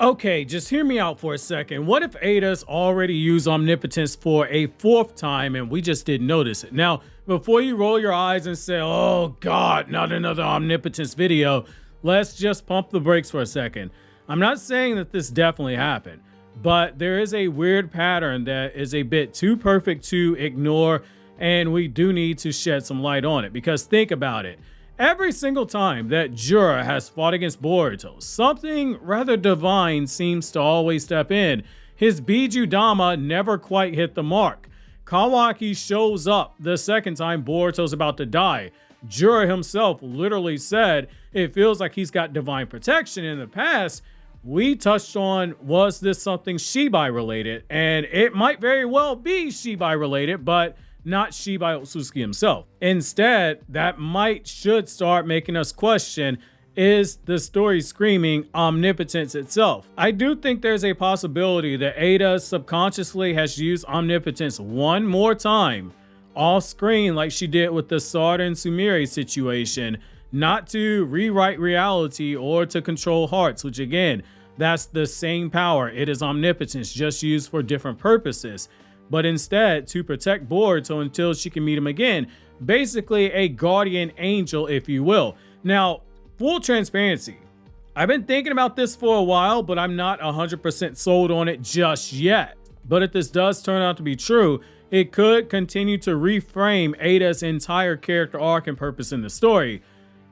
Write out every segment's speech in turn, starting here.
Okay, just hear me out for a second. What if Ada's already used Omnipotence for a fourth time and we just didn't notice it? Now, before you roll your eyes and say, oh God, not another Omnipotence video, let's just pump the brakes for a second. I'm not saying that this definitely happened, but there is a weird pattern that is a bit too perfect to ignore, and we do need to shed some light on it, because think about it. Every single time that Jura has fought against Boruto, something rather divine seems to always step in. His Biju Dama never quite hit the mark. Kawaki shows up the second time Boruto's about to die. Jura himself literally said it feels like he's got divine protection. In the past, we touched on, was this something Shibai related? And it might very well be Shibai related, but not Shibai Otsutsuki himself. Instead, that should start making us question, is the story screaming omnipotence itself? I do think there's a possibility that Ada subconsciously has used omnipotence one more time off screen, like she did with the Sarda and Sumire situation, not to rewrite reality or to control hearts, which again, that's the same power. It is omnipotence, just used for different purposes, but instead to protect Boruto until she can meet him again. Basically a guardian angel, if you will. Now, full transparency, I've been thinking about this for a while, but I'm not 100% sold on it just yet. But if this does turn out to be true, it could continue to reframe Ada's entire character arc and purpose in the story.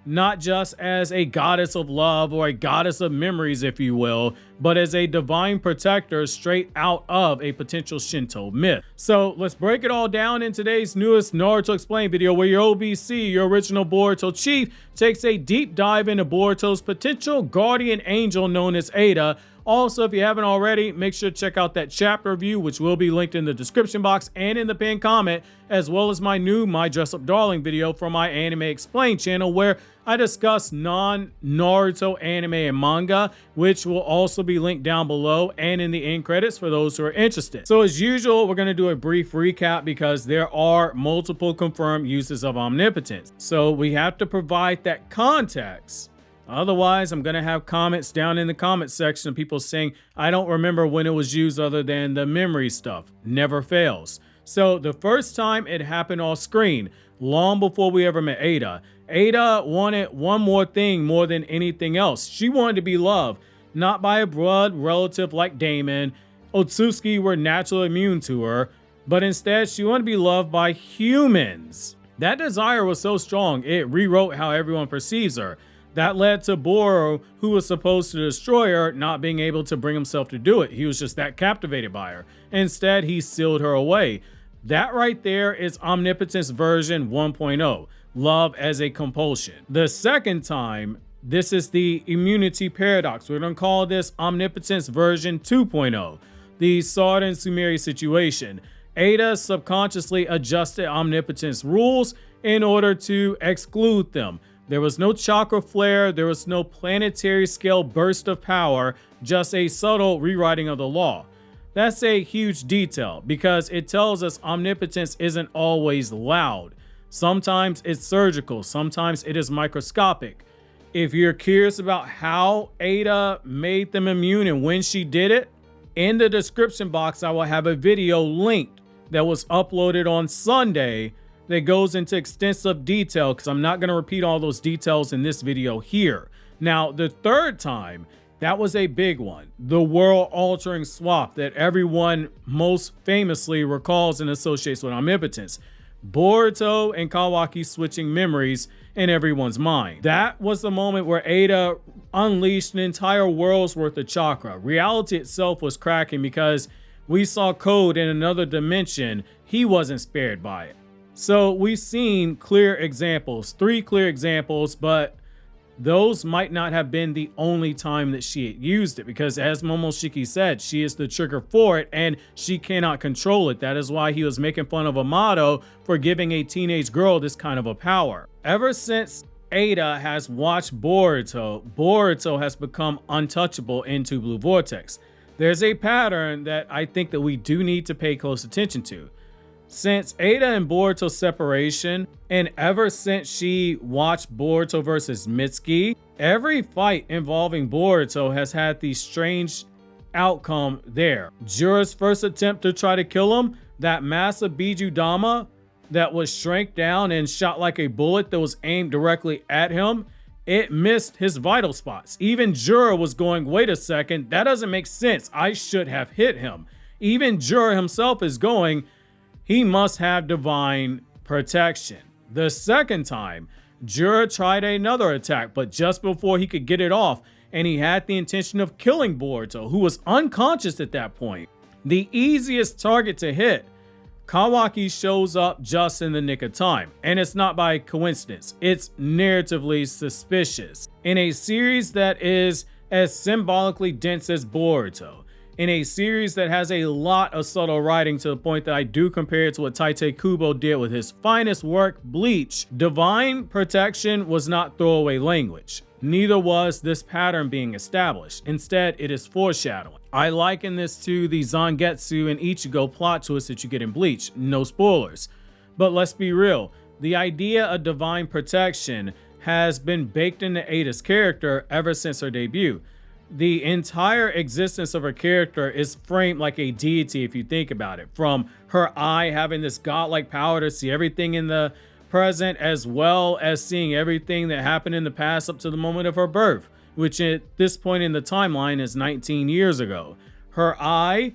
Not just as a goddess of love or a goddess of memories, if you will, but as a divine protector straight out of a potential Shinto myth. So let's break it all down in today's newest Naruto Explained video, where your OBC, your original Boruto chief, takes a deep dive into Boruto's potential guardian angel known as Ada. Also, if you haven't already, make sure to check out that chapter review, which will be linked in the description box and in the pinned comment, as well as my new My Dress Up Darling video from my Anime Explained channel, where I discuss non-Naruto anime and manga, which will also be linked down below and in the end credits for those who are interested. So as usual, we're going to do a brief recap because there are multiple confirmed uses of omnipotence. So we have to provide that context. Otherwise, I'm going to have comments down in the comment section of people saying, I don't remember when it was used other than the memory stuff. Never fails. So the first time it happened off screen, long before we ever met Ada, Ada wanted one more thing more than anything else. She wanted to be loved, not by a blood relative like Damon. Otsutsuki were naturally immune to her, but instead she wanted to be loved by humans. That desire was so strong, it rewrote how everyone perceives her. That led to Boruto, who was supposed to destroy her, not being able to bring himself to do it. He was just that captivated by her. Instead, he sealed her away. That right there is Omnipotence version 1.0, love as a compulsion. The second time, this is the immunity paradox. We're going to call this Omnipotence version 2.0, the Sarda and Sumire situation. Ada subconsciously adjusted Omnipotence rules in order to exclude them. There was no chakra flare, there was no planetary scale burst of power, just a subtle rewriting of the law. That's a huge detail because it tells us omnipotence isn't always loud. Sometimes it's surgical, sometimes it is microscopic. If you're curious about how Ada made them immune and when she did it, in the description box I will have a video linked that was uploaded on Sunday that goes into extensive detail, because I'm not going to repeat all those details in this video here. Now, the third time, that was a big one. The world-altering swap that everyone most famously recalls and associates with omnipotence. Boruto and Kawaki switching memories in everyone's mind. That was the moment where Ada unleashed an entire world's worth of chakra. Reality itself was cracking because we saw Code in another dimension. He wasn't spared by it. So we've seen clear examples, 3 clear examples, but those might not have been the only time that she had used it, because as Momoshiki said, she is the trigger for it and she cannot control it. That is why he was making fun of Amato for giving a teenage girl this kind of a power. Ever since Ada has watched Boruto, Boruto has become untouchable into Blue Vortex. There's a pattern that I think that we do need to pay close attention to. Since Ada and Boruto's separation, and ever since she watched Boruto versus Mitsuki, every fight involving Boruto has had the strange outcome there. Jura's first attempt to try to kill him, that massive Bijudama that was shrank down and shot like a bullet that was aimed directly at him, it missed his vital spots. Even Jura was going, wait a second, that doesn't make sense. I should have hit him. Even Jura himself is going, he must have divine protection. The second time, Jura tried another attack, but just before he could get it off, and he had the intention of killing Boruto, who was unconscious at that point, the easiest target to hit, Kawaki shows up just in the nick of time. And it's not by coincidence. It's narratively suspicious. In a series that is as symbolically dense as Boruto, in a series that has a lot of subtle writing to the point that I do compare it to what Tite Kubo did with his finest work, Bleach, divine protection was not throwaway language. Neither was this pattern being established. Instead, it is foreshadowing. I liken this to the Zangetsu and Ichigo plot twist that you get in Bleach. No spoilers. But let's be real. The idea of divine protection has been baked into Ada's character ever since her debut. The entire existence of her character is framed like a deity if you think about it. From her eye having this godlike power to see everything in the present, as well as seeing everything that happened in the past up to the moment of her birth, which at this point in the timeline is 19 years ago. Her eye,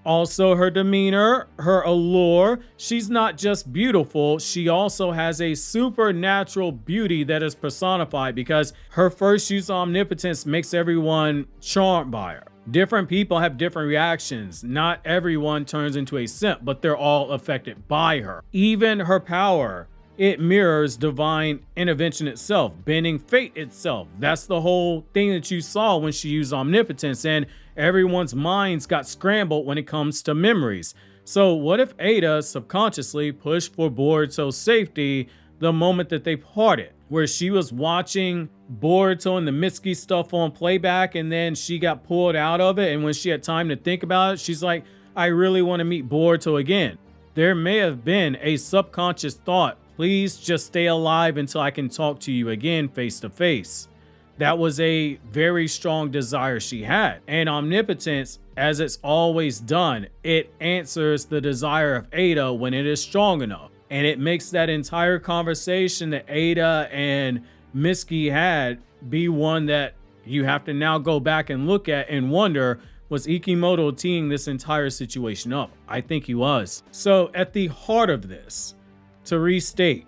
also her demeanor, her allure. She's not just beautiful, she also has a supernatural beauty that is personified because her first use of omnipotence makes everyone charmed by her. Different people have different reactions. Not everyone turns into a simp, but they're all affected by her. Even her power, it mirrors divine intervention itself, bending fate itself. That's the whole thing that you saw when she used omnipotence, and everyone's minds got scrambled when it comes to memories. So what if Ada subconsciously pushed for Boruto's safety the moment that they parted, where she was watching Boruto and the Mitsuki stuff on playback, and then she got pulled out of it, and when she had time to think about it, she's like, I really want to meet Boruto again. There may have been a subconscious thought, please just stay alive until I can talk to you again face to face. That was a very strong desire she had. And omnipotence, as it's always done, it answers the desire of Ada when it is strong enough. And it makes that entire conversation that Ada and Mitsuki had be one that you have to now go back and look at and wonder, was Ikimoto teeing this entire situation up? I think he was. So at the heart of this, to restate,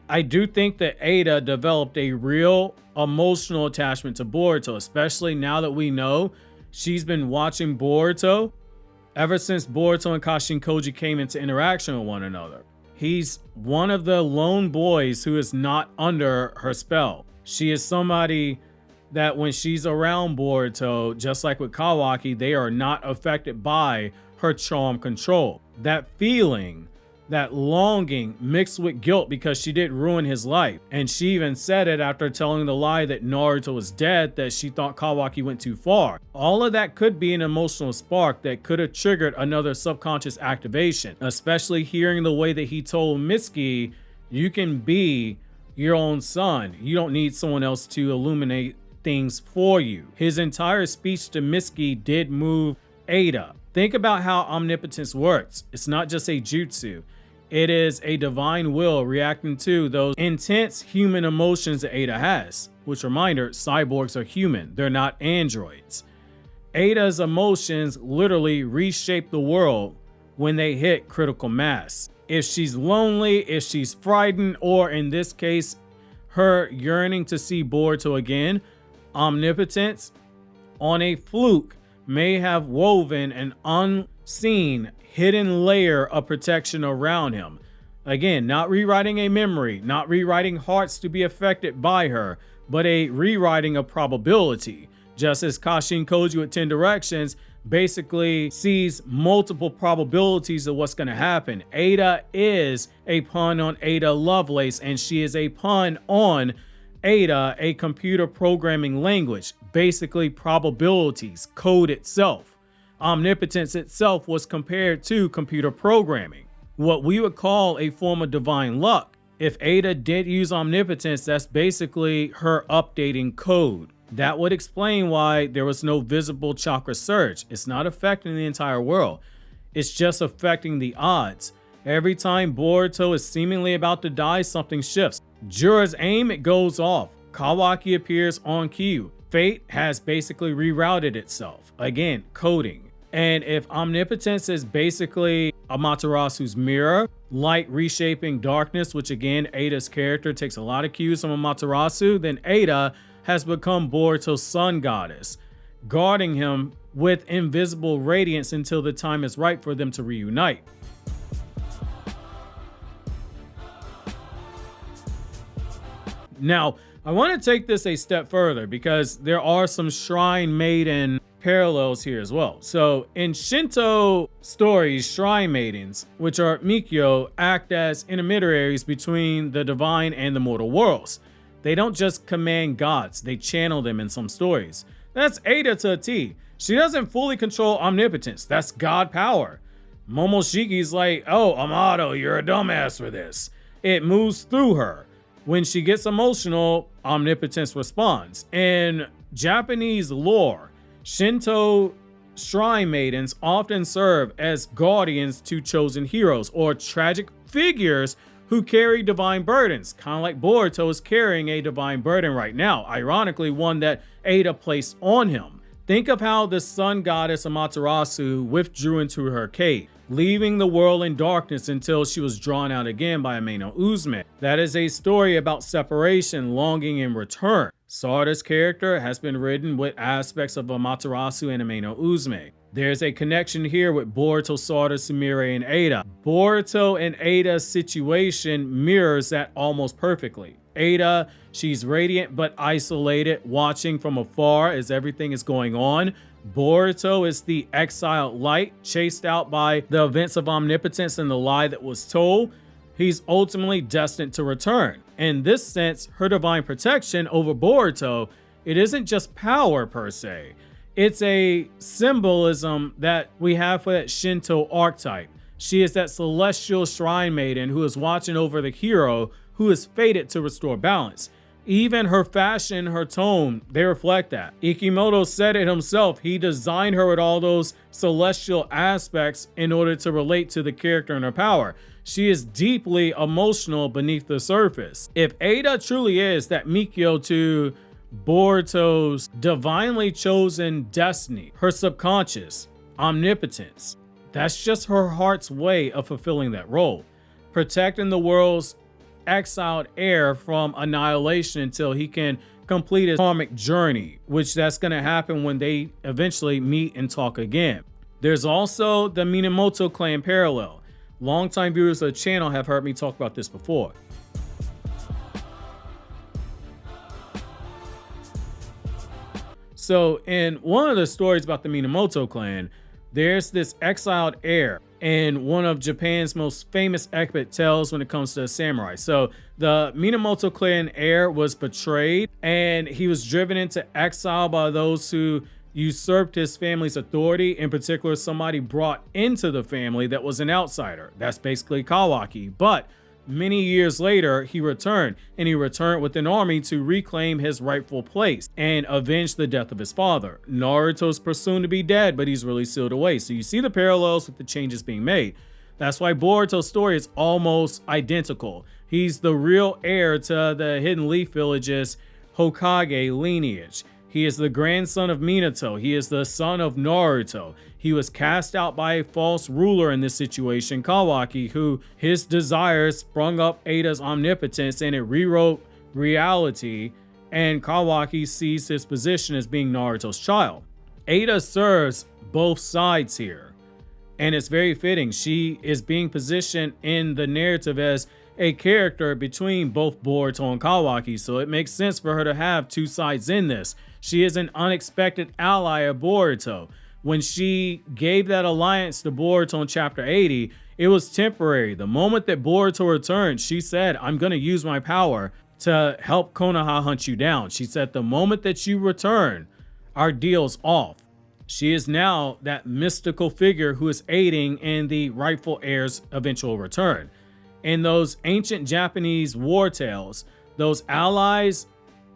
I do think that Ada developed a real emotional attachment to Boruto, especially now that we know she's been watching Boruto ever since Boruto and Kashin Koji came into interaction with one another. He's one of the lone boys who is not under her spell. She is somebody that when she's around Boruto, just like with Kawaki, they are not affected by her charm control. That feeling, that longing mixed with guilt because she did ruin his life. And she even said it after telling the lie that Naruto was dead, that she thought Kawaki went too far. All of that could be an emotional spark that could have triggered another subconscious activation, especially hearing the way that he told Mitsuki, you can be your own son. You don't need someone else to illuminate things for you. His entire speech to Mitsuki did move Ada. Think about how omnipotence works. It's not just a jutsu. It is a divine will reacting to those intense human emotions that Ada has. Which, reminder, cyborgs are human. They're not androids. Ada's emotions literally reshape the world when they hit critical mass. If she's lonely, if she's frightened, or in this case, her yearning to see Boruto again, omnipotence, on a fluke, may have woven an unseen hidden layer of protection around him. Again, not rewriting a memory, not rewriting hearts to be affected by her, but a rewriting of probability. Just as Kashin Koji with 10 Directions basically sees multiple probabilities of what's going to happen. Ada is a pun on Ada Lovelace, and she is a pun on Ada, a computer programming language, basically probabilities, code itself. Omnipotence itself was compared to computer programming, what we would call a form of divine luck. If Ada did use omnipotence, that's basically her updating code. That would explain why there was no visible chakra surge. It's not affecting the entire world. It's just affecting the odds. Every time Boruto is seemingly about to die, something shifts. Jura's aim, it goes off. Kawaki appears on cue. Fate has basically rerouted itself. Again, coding. And if omnipotence is basically Amaterasu's mirror, light reshaping darkness, which again, Ada's character takes a lot of cues from Amaterasu, then Ada has become Boruto's sun goddess, guarding him with invisible radiance until the time is right for them to reunite. Now, I want to take this a step further because there are some shrine maiden parallels here as well. So in Shinto stories, shrine maidens, which are Mikyo, act as intermediaries between the divine and the mortal worlds. They don't just command gods, they channel them in some stories. That's Ada to a T. She doesn't fully control omnipotence. That's god power. Momoshiki's like, oh, Amato, you're a dumbass for this. It moves through her. When she gets emotional, omnipotence responds. In Japanese lore, Shinto shrine maidens often serve as guardians to chosen heroes or tragic figures who carry divine burdens, kind of like Boruto is carrying a divine burden right now, ironically one that Ada placed on him. Think of how the sun goddess Amaterasu withdrew into her cave, leaving the world in darkness until she was drawn out again by Ameno Uzume. That is a story about separation, longing, and return. Sarda's character has been written with aspects of Amaterasu and Ameno Uzume. There's a connection here with Boruto, Sarda, Sumire, and Ada. Boruto and Ada's situation mirrors that almost perfectly. Ada, she's radiant but isolated, watching from afar as everything is going on. Boruto is the exiled light, chased out by the events of omnipotence and the lie that was told. He's ultimately destined to return. In this sense, her divine protection over Boruto, it isn't just power per se. It's a symbolism that we have for that Shinto archetype. She is that celestial shrine maiden who is watching over the hero who is fated to restore balance. Even her fashion, her tone, they reflect that. Ikimoto said it himself. He designed her with all those celestial aspects in order to relate to the character and her power. She is deeply emotional beneath the surface. If Ada truly is that Mikyo to Boruto's divinely chosen destiny, her subconscious, omnipotence, that's just her heart's way of fulfilling that role. Protecting the world's exiled heir from annihilation until he can complete his karmic journey, which that's going to happen when they eventually meet and talk again. There's also the Minamoto clan parallel. Longtime viewers of the channel have heard me talk about this before. So in one of the stories about the Minamoto clan, there's this exiled heir in one of Japan's most famous epic tales when it comes to samurai. So the Minamoto clan heir was betrayed and he was driven into exile by those who usurped his family's authority. In particular, somebody brought into the family that was an outsider. That's basically Kawaki. But many years later, he returned, and he returned with an army to reclaim his rightful place and avenge the death of his father. Naruto's presumed to be dead, but he's really sealed away. So you see the parallels with the changes being made. That's why Boruto's story is almost identical. He's the real heir to the Hidden Leaf Village's Hokage lineage. He is the grandson of Minato. He is the son of Naruto. He was cast out by a false ruler in this situation, Kawaki, who his desires sprung up Ada's omnipotence and it rewrote reality, and Kawaki sees his position as being Naruto's child. Ada serves both sides here, and it's very fitting. She is being positioned in the narrative as a character between both Boruto and Kawaki, so it makes sense for her to have two sides in this. She is an unexpected ally of Boruto. When she gave that alliance to Boruto in chapter 80, it was temporary. The moment that Boruto returned, she said, I'm going to use my power to help Konoha hunt you down. She said, the moment that you return, our deal's off. She is now that mystical figure who is aiding in the rightful heir's eventual return. In those ancient Japanese war tales, those allies,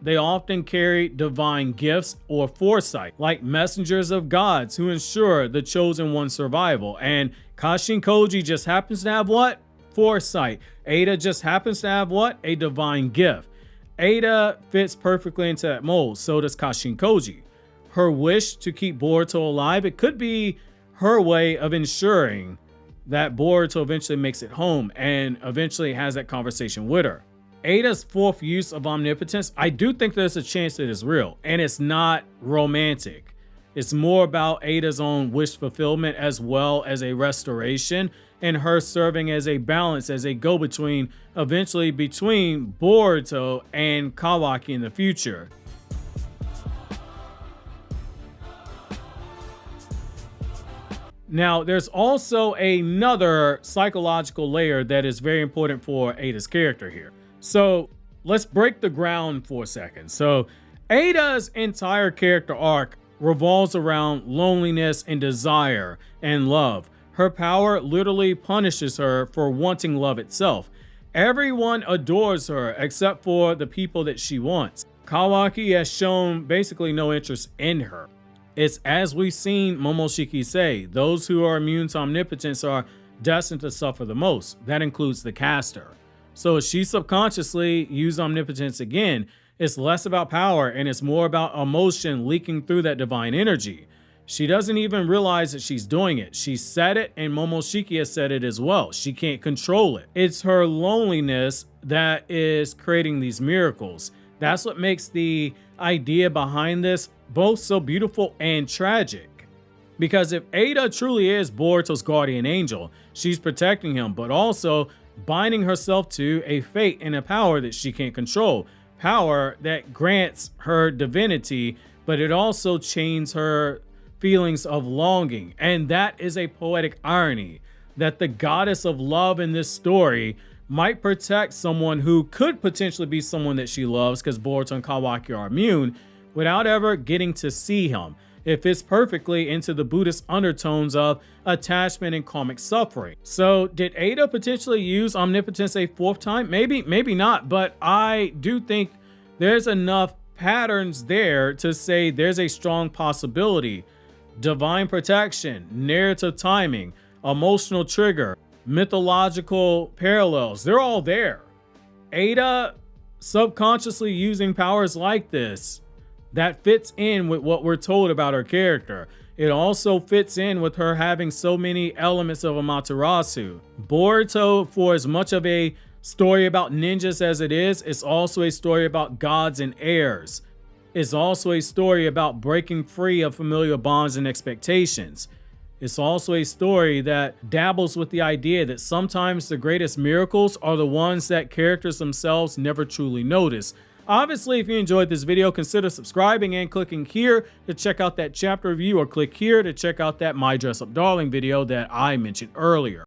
they often carry divine gifts or foresight, like messengers of gods who ensure the chosen one's survival. And Kashin Koji just happens to have what? Foresight. Ada just happens to have what? A divine gift. Ada fits perfectly into that mold. So does Kashin Koji. Her wish to keep Boruto alive, it could be her way of ensuring that Boruto eventually makes it home and eventually has that conversation with her. Ada's fourth use of omnipotence, I do think there's a chance that it's real, and it's not romantic. It's more about Ada's own wish fulfillment as well as a restoration, and her serving as a balance, as a go-between, eventually between Boruto and Kawaki in the future. Now, there's also another psychological layer that is very important for Ada's character here. So let's break the ground for a second. So Ada's entire character arc revolves around loneliness and desire and love. Her power literally punishes her for wanting love itself. Everyone adores her except for the people that she wants. Kawaki has shown basically no interest in her. It's as we've seen Momoshiki say, those who are immune to omnipotence are destined to suffer the most. That includes the caster. So if she subconsciously used omnipotence again, it's less about power and it's more about emotion leaking through that divine energy. She doesn't even realize that she's doing it. She said it, and Momoshiki has said it as well. She can't control it. It's her loneliness that is creating these miracles. That's what makes the idea behind this both so beautiful and tragic. Because if Ada truly is Boruto's guardian angel, she's protecting him, but also binding herself to a fate and a power that she can't control. Power that grants her divinity, but it also chains her feelings of longing. And that is a poetic irony, that the goddess of love in this story might protect someone who could potentially be someone that she loves, because Boruto and Kawaki are immune, without ever getting to see him. It fits perfectly into the Buddhist undertones of attachment and karmic suffering. So did Ada potentially use omnipotence a fourth time? Maybe, maybe not, but I do think there's enough patterns there to say there's a strong possibility. Divine protection, narrative timing, emotional trigger, mythological parallels, they're all there. Ada subconsciously using powers like this, that fits in with what we're told about her character. It also fits in with her having so many elements of Amaterasu. Boruto, for as much of a story about ninjas as it is, it's also a story about gods and heirs. It's also a story about breaking free of familiar bonds and expectations. It's also a story that dabbles with the idea that sometimes the greatest miracles are the ones that characters themselves never truly notice. Obviously, if you enjoyed this video, consider subscribing and clicking here to check out that chapter review, or click here to check out that My Dress Up Darling video that I mentioned earlier.